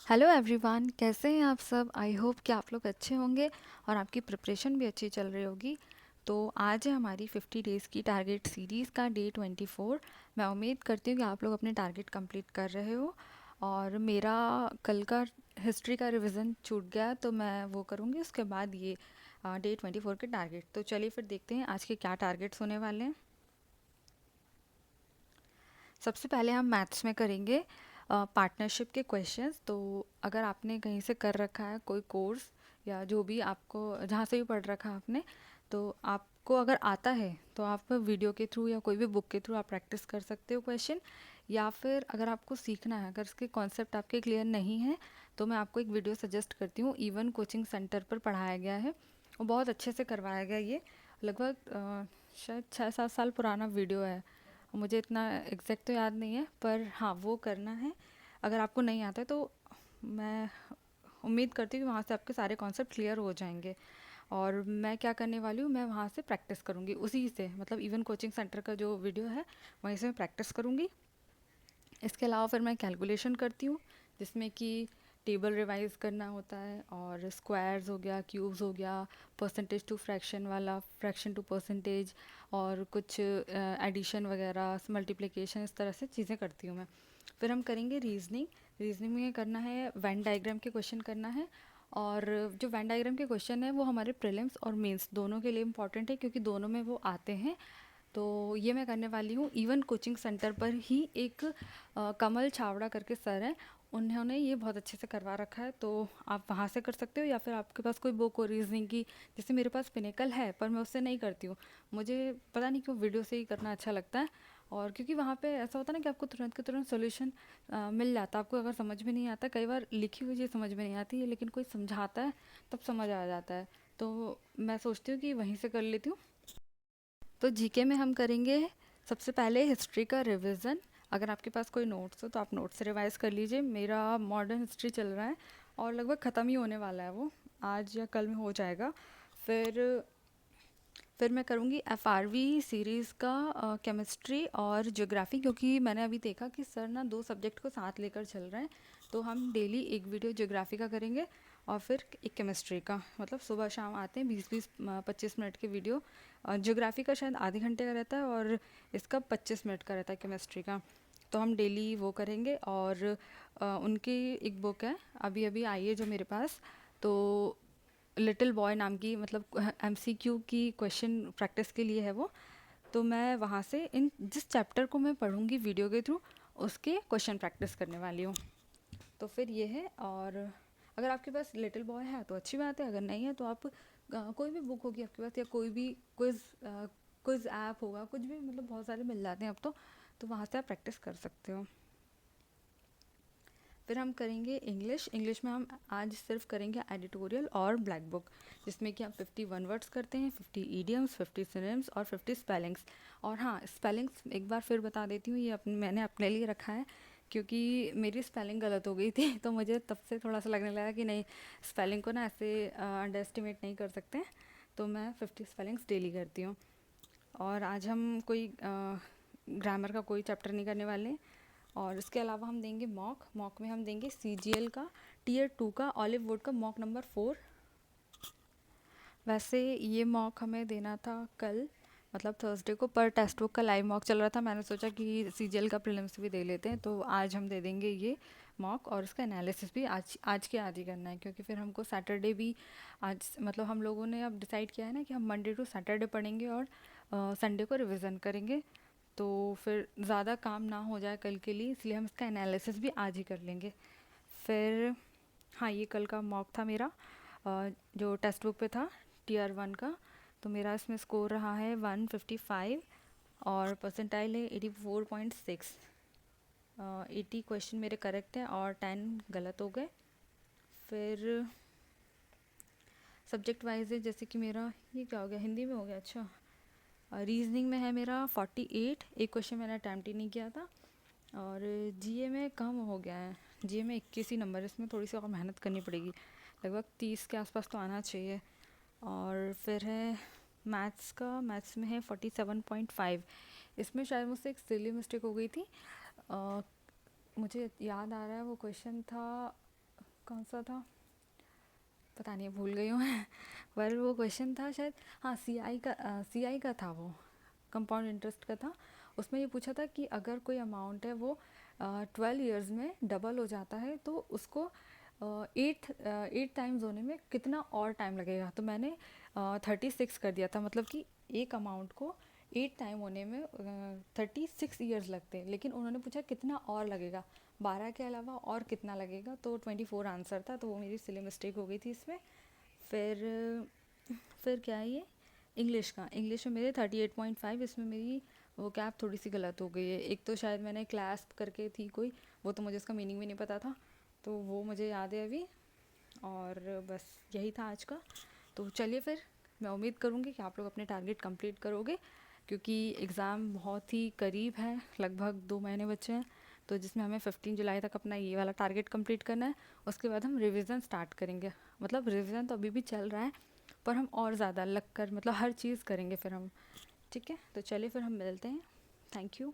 Hello everyone, कैसे हैं आप सब। आई होप कि आप लोग अच्छे होंगे और आपकी प्रिपरेशन भी अच्छी चल रही होगी। तो आज है हमारी 50 डेज़ की टारगेट सीरीज़ का डे 24। मैं उम्मीद करती हूँ कि आप लोग अपने टारगेट कंप्लीट कर रहे हो। और मेरा कल का हिस्ट्री का रिवीजन छूट गया तो मैं वो करूँगी उसके बाद ये डे 24 के टारगेट। तो चलिए फिर देखते हैं आज के क्या टारगेट्स होने वाले हैं। सबसे पहले हम मैथ्स में करेंगे पार्टनरशिप के क्वेश्चंस। तो अगर आपने कहीं से कर रखा है कोई कोर्स या जो भी आपको जहाँ से भी पढ़ रखा है आपने, तो आपको अगर आता है तो आप वीडियो के थ्रू या कोई भी बुक के थ्रू आप प्रैक्टिस कर सकते हो क्वेश्चन। या फिर अगर आपको सीखना है, अगर इसके कॉन्सेप्ट आपके क्लियर नहीं है, तो मैं आपको एक वीडियो सजेस्ट करती हूँ। इवन कोचिंग सेंटर पर पढ़ाया गया है और बहुत अच्छे से करवाया गया। ये लगभग शायद 6-7 साल पुराना वीडियो है। मुझे इतना एग्जैक्ट तो याद नहीं है, पर हाँ वो करना है। अगर आपको नहीं आता है तो मैं उम्मीद करती हूँ कि वहाँ से आपके सारे कॉन्सेप्ट क्लियर हो जाएंगे। और मैं क्या करने वाली हूँ, मैं वहाँ से प्रैक्टिस करूँगी उसी से, मतलब इवन कोचिंग सेंटर का जो वीडियो है वहीं से मैं प्रैक्टिस करूँगी। इसके अलावा फिर मैं कैलकुलेशन करती हूँ, जिसमें कि टेबल रिवाइज करना होता है, और स्क्वायर्स हो गया, क्यूब्स हो गया, परसेंटेज टू फ्रैक्शन वाला, फ्रैक्शन टू परसेंटेज, और कुछ एडिशन वगैरह, मल्टीप्लिकेशन, इस तरह से चीज़ें करती हूँ मैं। फिर हम करेंगे रीजनिंग। रीजनिंग में करना है वेन डायग्राम के क्वेश्चन करना है। और जो वेन डायग्राम के क्वेश्चन है वो हमारे प्रीलिम्स और मेंस दोनों के लिए इम्पॉर्टेंट है, क्योंकि दोनों में वो आते हैं। तो ये मैं करने वाली हूँ। इवन कोचिंग सेंटर पर ही एक कमल छावड़ा करके सर है, उन्होंने ये बहुत अच्छे से करवा रखा है, तो आप वहाँ से कर सकते हो। या फिर आपके पास कोई बुक हो रीजनिंग की, जैसे मेरे पास पिनेकल है पर मैं उससे नहीं करती हूँ। मुझे पता नहीं क्यों वीडियो से ही करना अच्छा लगता है। और क्योंकि वहाँ पे ऐसा होता है ना कि आपको तुरंत के तुरंत सोल्यूशन मिल जाता है। आपको अगर समझ में नहीं आता, कई बार लिखी हुई चीज़ समझ में नहीं आती है, लेकिन कोई समझाता है तब समझ आ जाता है। तो मैं सोचती हूँ कि वहीं से कर लेती हूँ। तो जीके में हम करेंगे सबसे पहले हिस्ट्री का रिवीजन। अगर आपके पास कोई नोट्स हो तो आप नोट्स से रिवाइज कर लीजिए। मेरा मॉडर्न हिस्ट्री चल रहा है और लगभग ख़त्म ही होने वाला है, वो आज या कल में हो जाएगा। फिर फिर मैं करूँगी एफआरवी सीरीज़ का केमिस्ट्री और ज्योग्राफी, क्योंकि मैंने अभी देखा कि सर ना 2 सब्जेक्ट को साथ लेकर चल रहे हैं। तो हम डेली एक वीडियो ज्योग्राफी का करेंगे और फिर एक केमिस्ट्री का, मतलब सुबह शाम आते हैं 20-20 25 मिनट के वीडियो। ज्योग्राफी का शायद आधे घंटे का रहता है और इसका 25 मिनट का रहता है केमिस्ट्री का। तो हम डेली वो करेंगे। और उनकी एक बुक है अभी अभी आई है जो मेरे पास, तो लिटिल बॉय नाम की, मतलब एमसीक्यू की क्वेश्चन प्रैक्टिस के लिए है वो। तो मैं वहाँ से इन जिस चैप्टर को मैं पढ़ूंगी वीडियो के थ्रू, उसके क्वेश्चन प्रैक्टिस करने वाली हूँ। तो फिर ये है। और अगर आपके पास लिटिल बॉय है तो अच्छी बात है, अगर नहीं है तो आप कोई भी बुक होगी आपके पास, या कोई भी क्विज क्विज ऐप होगा, कुछ भी, मतलब बहुत सारे मिल जाते हैं अब तो वहाँ से आप प्रैक्टिस कर सकते हो। फिर हम करेंगे इंग्लिश। इंग्लिश में हम आज सिर्फ करेंगे एडिटोरियल और ब्लैक बुक, जिसमें कि हम 51 वर्ड्स करते हैं, 50 ईडियम्स, 50 सिनोनिम्स और 50 स्पेलिंग्स। और हाँ, स्पेलिंग्स एक बार फिर बता देती हूँ, ये मैंने अपने लिए रखा है, क्योंकि मेरी स्पेलिंग गलत हो गई थी तो मुझे तब से थोड़ा सा लगने लगा कि नहीं, स्पेलिंग को ना ऐसे अंडर एस्टिमेट नहीं कर सकते। तो मैं 50 स्पेलिंग्स डेली करती हूँ। और आज हम कोई ग्रामर का कोई चैप्टर नहीं करने वाले। और इसके अलावा हम देंगे मॉक। मॉक में हम देंगे सीजीएल का टियर 2 का ऑलिव वुड का मॉक नंबर 4। वैसे ये मॉक हमें देना था कल, मतलब थर्सडे को, पर टेक्स्ट बुक का लाइव मॉक चल रहा था। मैंने सोचा कि सीजीएल का प्रीलिम्स भी दे लेते हैं, तो आज हम दे देंगे ये मॉक। और इसका एनालिसिस भी आज आज के आज ही करना है, क्योंकि फिर हमको सैटरडे भी आज, मतलब हम लोगों ने अब डिसाइड किया है ना कि हम मंडे टू सैटरडे पढ़ेंगे और संडे को रिवीजन करेंगे। तो फिर ज़्यादा काम ना हो जाए कल के लिए, इसलिए हम इसका एनालिसिस भी आज ही कर लेंगे। फिर हाँ, ये कल का मॉक था मेरा, जो टेक्स्ट बुक पे था, टियर 1 का। तो मेरा इसमें स्कोर रहा है 155 और परसेंटाइल है 84.6। 80 क्वेश्चन मेरे करेक्ट हैं और 10 गलत हो गए। फिर सब्जेक्ट वाइज है, जैसे कि मेरा ये क्या हो गया, हिंदी में हो गया, अच्छा। रीजनिंग में है मेरा 48, एक क्वेश्चन मैंने अटैम्प्ट ही नहीं किया था। और जीए में कम हो गया है, जीए में 21 ही नंबर, इसमें थोड़ी सी और मेहनत करनी पड़ेगी, लगभग 30 के आसपास तो आना चाहिए। और फिर है मैथ्स का, मैथ्स में है 47.5। इसमें शायद मुझसे एक सिली मिस्टेक हो गई थी। मुझे याद आ रहा है वो क्वेश्चन था कौन सा था, पता नहीं, भूल गई हूँ मैं। पर वो क्वेश्चन था शायद, हाँ सीआई का था वो, कंपाउंड इंटरेस्ट का था। उसमें ये पूछा था कि अगर कोई अमाउंट है वो 12 ईयर्स में डबल हो जाता है तो उसको एट टाइम्स होने में कितना और टाइम लगेगा। तो मैंने 36 कर दिया था, मतलब कि एक अमाउंट को 8 टाइम होने में 36 ईयर्स लगते हैं, लेकिन उन्होंने पूछा कितना और लगेगा, 12 के अलावा और कितना लगेगा, तो 24 आंसर था। तो वो मेरी सिली मिस्टेक हो गई थी इसमें। फिर क्या है ये, इंग्लिश में मेरे 38.5, इसमें मेरी वो कैप थोड़ी सी गलत हो गई है। एक तो शायद मैंने क्लास्प करके थी कोई, वो तो मुझे उसका मीनिंग भी नहीं पता था, तो वो मुझे याद है अभी। और बस यही था आज का। तो चलिए फिर, मैं उम्मीद करूँगी कि आप लोग अपने टारगेट कंप्लीट करोगे, क्योंकि एग्ज़ाम बहुत ही करीब है, लगभग 2 महीने बचे हैं। तो जिसमें हमें 15 जुलाई तक अपना ये वाला टारगेट कंप्लीट करना है। उसके बाद हम रिवीजन स्टार्ट करेंगे, मतलब रिवीजन तो अभी भी चल रहा है, पर हम और ज़्यादा लग कर, मतलब हर चीज़ करेंगे फिर हम। ठीक है, तो चलिए फिर हम मिलते हैं। Thank you.